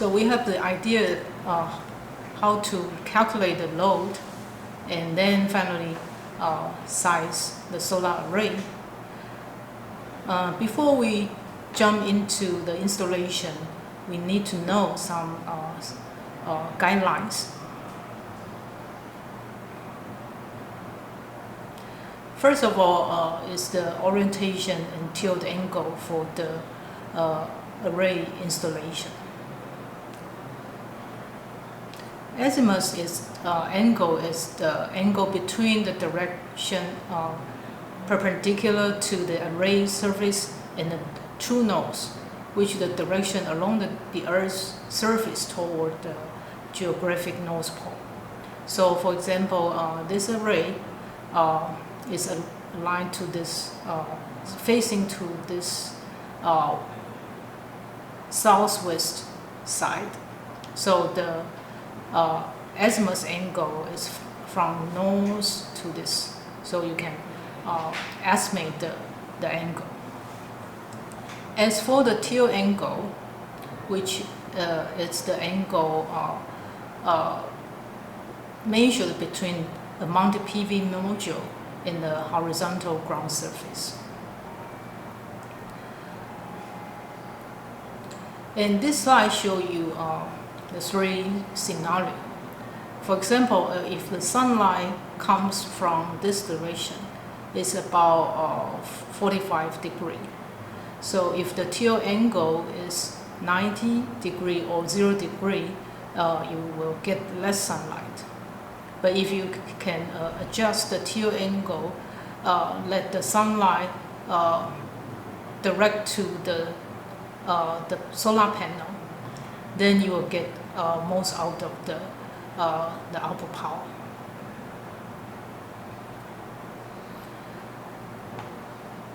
So we have the idea how to calculate the load and then finally size the solar array. Before we jump into the installation, we need to know some guidelines. First of all is the orientation and tilt angle for the array installation. Azimuth angle is the angle between the direction perpendicular to the array surface and the true nose, which is the direction along the Earth's surface toward the geographic North Pole. So, for example, this array is aligned to this, facing to this southwest side. So the azimuth angle is from north to this. So you can estimate the angle. As for the tilt angle, which is the angle measured between a mounted PV module and the horizontal ground surface. And this slide shows you the three scenarios. For example, if the sunlight comes from this direction, it's about 45 degrees. So if the tilt angle is 90 degrees or 0 degrees, you will get less sunlight. But if you can adjust the tilt angle, let the sunlight direct to the solar panel, then you will get most out of the output power.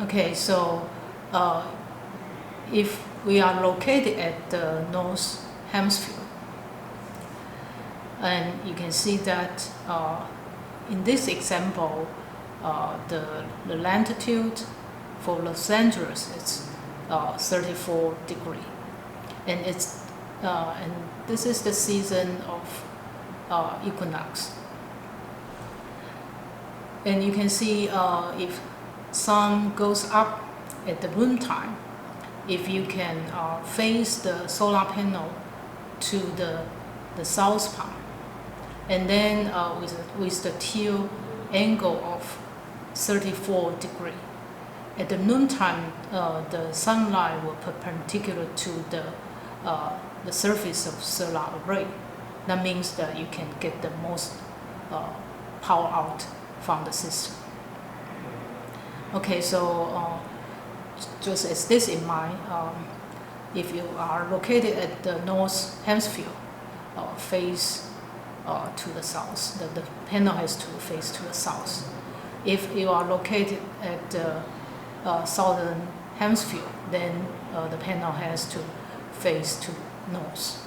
Okay, so if we are located at the North Hemisphere, and you can see that in this example, the latitude for Los Angeles is 34 degrees, and and this is the season of equinox. And you can see if sun goes up at the noontime, if you can face the solar panel to the south part, and then with the tilt angle of 34 degrees. At the noontime, the sunlight will perpendicular to the surface of solar array. That means that you can get the most power out from the system. Okay, so just as this in mind, if you are located at the North Hemisphere, face to the south, the panel has to face to the south. If you are located at the Southern Hemisphere, then the panel has to face to north.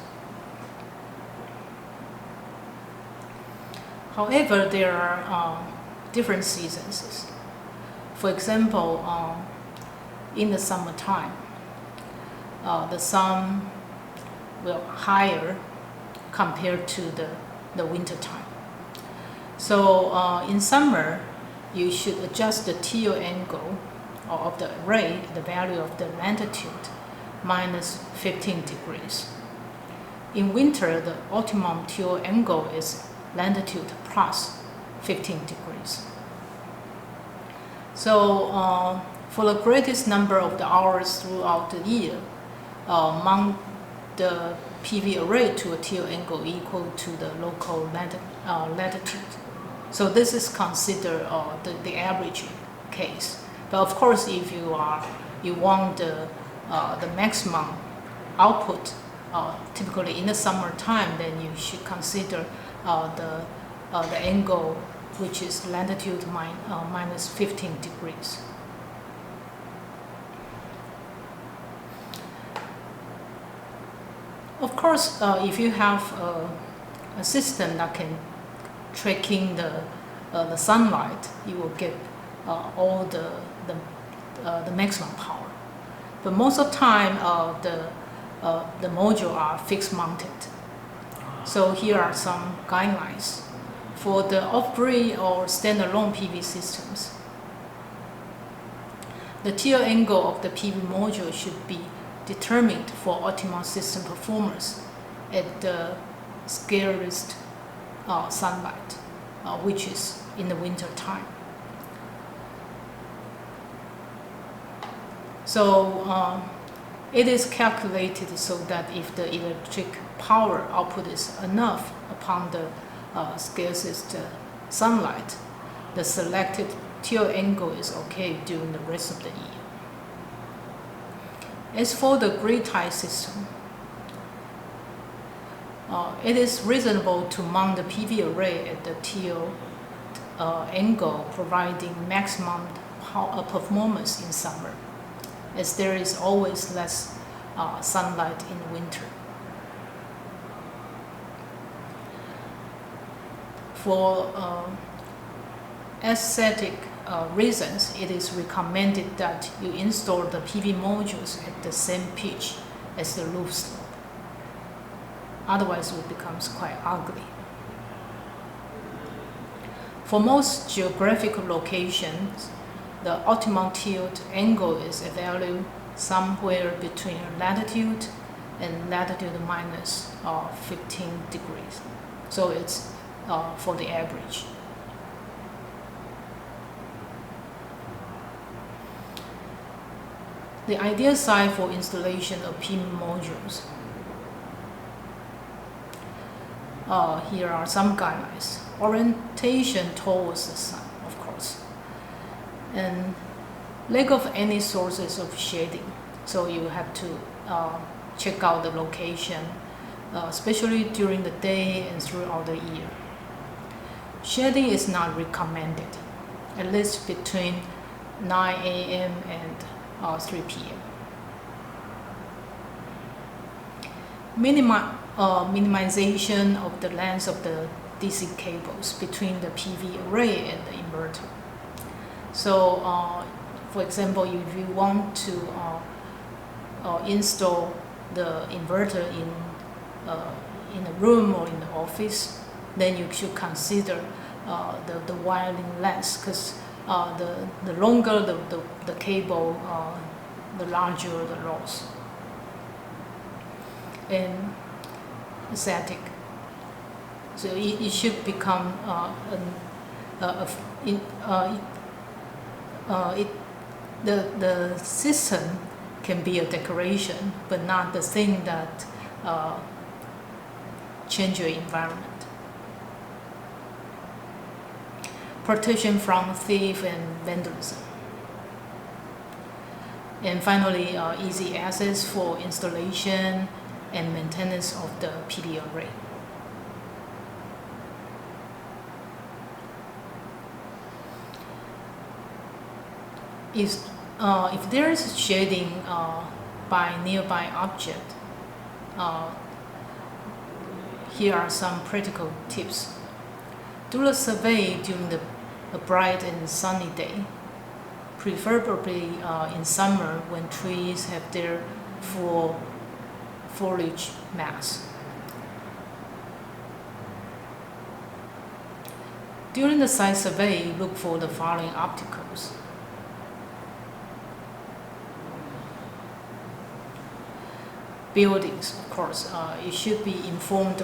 However, there are different seasons. For example, in the summertime, the sun will higher compared to the winter time. So in summer, you should adjust the tilt angle of the array, the value of the latitude, minus 15 degrees. In winter, the optimum tilt angle is latitude plus 15 degrees. So for the greatest number of the hours throughout the year, mount the PV array to a tilt angle equal to the local latitude. So this is considered the average case. But of course, if you want the maximum output, typically in the summertime, then you should consider the angle, which is latitude minus 15 degrees. Of course, if you have a system that can tracking the sunlight, you will get all the maximum power. But most of the time, the module are fixed mounted. So here are some guidelines for the off-grid or standalone PV systems. The tilt angle of the PV module should be determined for optimal system performance at the scariest sunlight, which is in the winter time. So it is calculated so that if the electric power output is enough upon the scarcest sunlight, the selected tilt angle is okay during the rest of the year. As for the grid-tie system, it is reasonable to mount the PV array at the tilt angle, providing maximum performance in summer, as there is always less sunlight in winter. For aesthetic reasons, it is recommended that you install the PV modules at the same pitch as the roof slope. Otherwise, it becomes quite ugly. For most geographical locations, the optimal tilt angle is evaluated somewhere between latitude and latitude minus 15 degrees. So it's for the average. The ideal site for installation of PV modules. Here are some guidelines. Orientation towards the sun, of course. And lack of any sources of shading. So you have to check out the location, especially during the day and throughout the year. Shading is not recommended, at least between 9 a.m. and 3 p.m. Minimization of the length of the DC cables between the PV array and the inverter. So, for example, if you want to install the inverter in a room or in the office, then you should consider the wiring length, because the longer the cable, the larger the loss. And static. So it should become the system can be a decoration, but not the thing that change your environment. Protection from thief and vandalism. And finally, easy access for installation and maintenance of the PV array. If there is shading by nearby object, here are some practical tips. Do a survey during a bright and sunny day, preferably in summer when trees have their full foliage mass. During the site survey, look for the following obstacles. Buildings, of course, you should be informed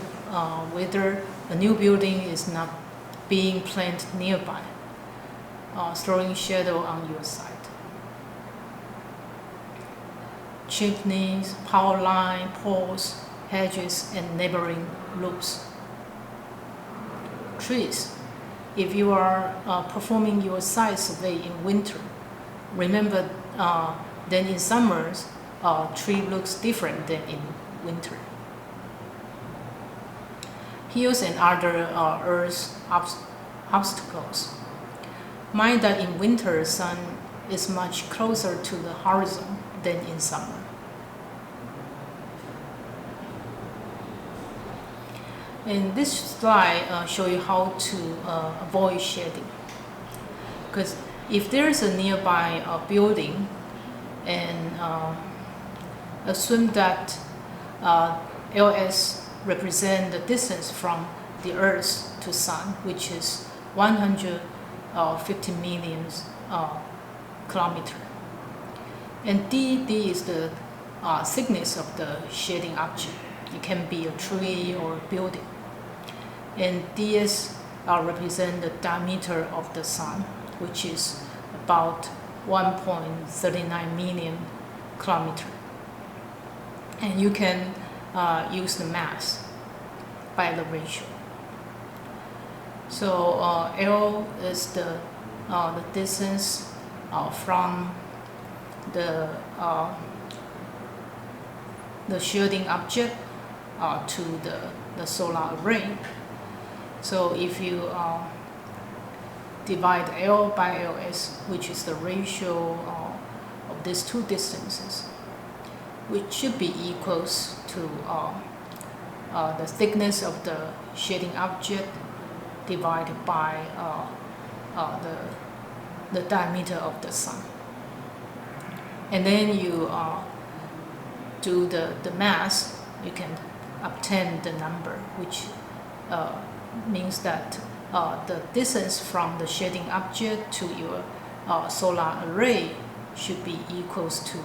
whether a new building is not being planned nearby, throwing shadow on your site. Chimneys, power line, poles, hedges, and neighboring roofs. Trees. If you are performing your site survey in winter, remember that in summers, tree looks different than in winter. Hills and other earth obstacles. Mind that in winter, sun is much closer to the horizon than in summer. And this slide shows you how to avoid shading. Because if there is a nearby building, and assume that LS represent the distance from the Earth to Sun, which is 150 million kilometers. And D is the thickness of the shading object. It can be a tree or a building. And DS represent the diameter of the Sun, which is about 1.39 million kilometers. And you can use the mass by the ratio. So L is the distance from the shielding object to the solar array. So if you divide L by LS, which is the ratio of these two distances, which should be equals to the thickness of the shading object divided by the diameter of the Sun. And then you do the mass, you can obtain the number, which means that the distance from the shading object to your solar array should be equals to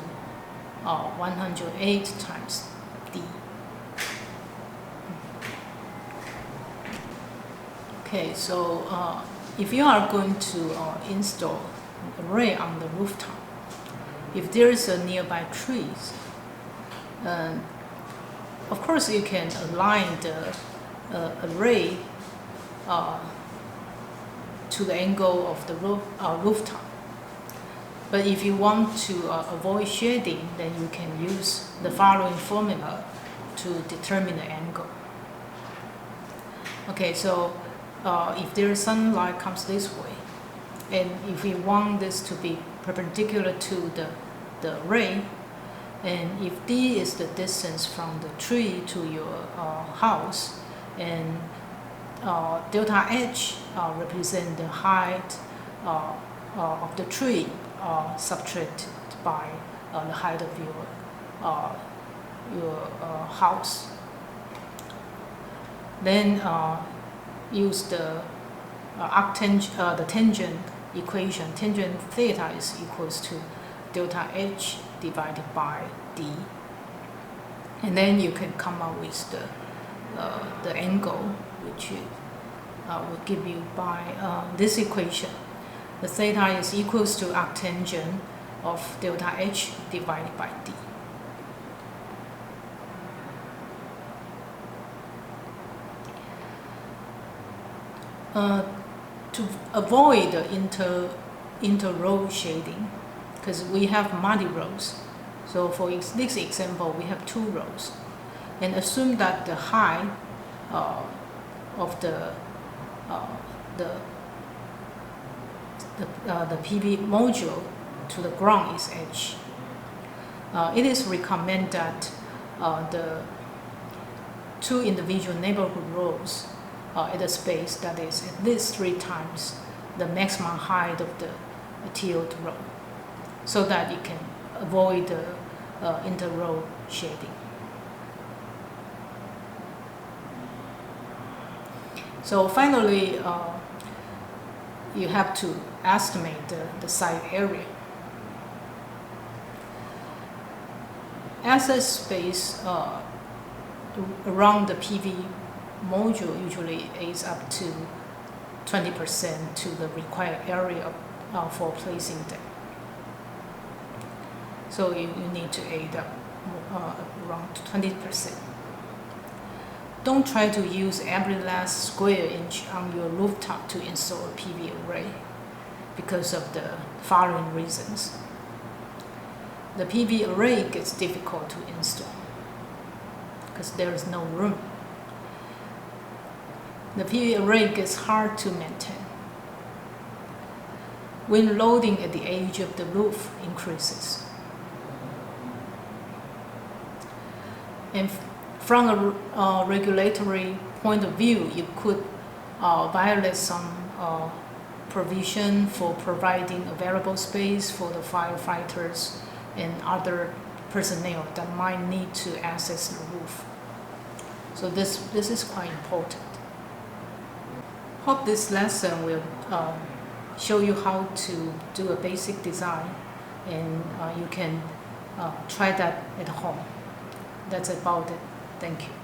108 times D. Okay, so if you are going to install an array on the rooftop, if there is a nearby trees, of course you can align the array to the angle of the rooftop. But if you want to avoid shading, then you can use the following formula to determine the angle. Okay, so if the sunlight comes this way, and if we want this to be perpendicular to the array, and if D is the distance from the tree to your house, and delta H represent the height of the tree subtracted by the height of your house. Then use the tangent equation. Tangent theta is equals to delta H divided by D, and then you can come up with the angle, which will give you by this equation. The theta is equals to arctangent of delta H divided by D. To avoid the inter-row shading, because we have multi-rows. So for this example, we have 2 rows, and assume that the height of the PV module to the ground is H. It is recommended that the 2 individual neighborhood rows at a space that is at least 3 times the maximum height of the tiled row, so that you can avoid the inter-row shading. So finally, you have to estimate the site area. Access space around the PV module usually is up to 20% to the required area for placing them. So you need to add up around 20%. Don't try to use every last square inch on your rooftop to install a PV array because of the following reasons. The PV array gets difficult to install because there is no room. The PV array gets hard to maintain. Wind loading at the edge of the roof increases. And from a regulatory point of view, you could violate some provision for providing available space for the firefighters and other personnel that might need to access the roof. So this is quite important. Hope this lesson will show you how to do a basic design, and you can try that at home. That's about it. Thank you.